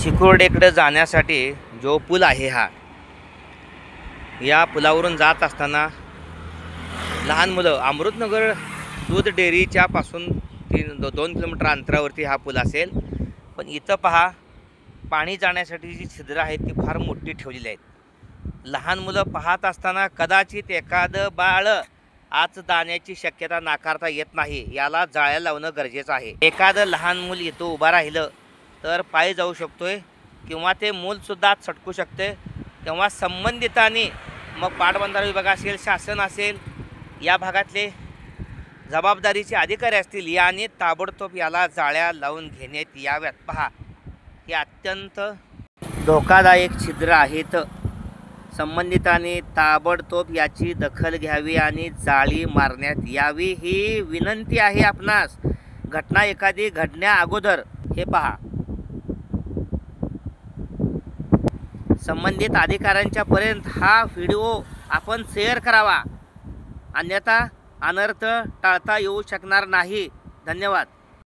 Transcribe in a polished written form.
चिकुर्डेकडे जाण्यासाठी जो पूल आहे या पुलावरून जात असताना लहान मुलं अमृतनगर दूध डेअरीच्या पासून 2 किलोमीटर अंतरावरती हा पूल असेल। पण इथं पहा, पाणी जाण्यासाठी जी छिद्र आहेत ती फार मोठी ठेवलेली आहेत। लहान मुलं पाहत असताना कदाचित एखादं बाळ आत जाण्याची शक्यता नाकारता येत नाही, याला जाळ्या लावणं गरजेचं आहे। एखादं लहान मूल इथं उभा राहिलं तर पाय जाऊ शकतोय किंवा ते मूलसुद्धा सटकू शकते। तेव्हा संबंधितांनी मग पाटबंधारे विभाग असेल, शासन असेल, या भागातले जबाबदारीचे अधिकारी असतील, याने ताबडतोब याला जाळ्या लावून घेण्यात याव्यात। पहा, हे अत्यंत धोकादायक छिद्र आहेत। संबंधितांनी ताबडतोब याची दखल घ्यावी आणि जाळी मारण्यात यावी ही विनंती आहे आपणास। घटना एखादी घडण्या अगोदर हे पहा, संबंधित अधिकाऱ्यांच्या पर्यंत हा व्हिडिओ आपण शेअर करावा, अन्यथा अनर्थ टाळता येऊ शकणार नाही। धन्यवाद।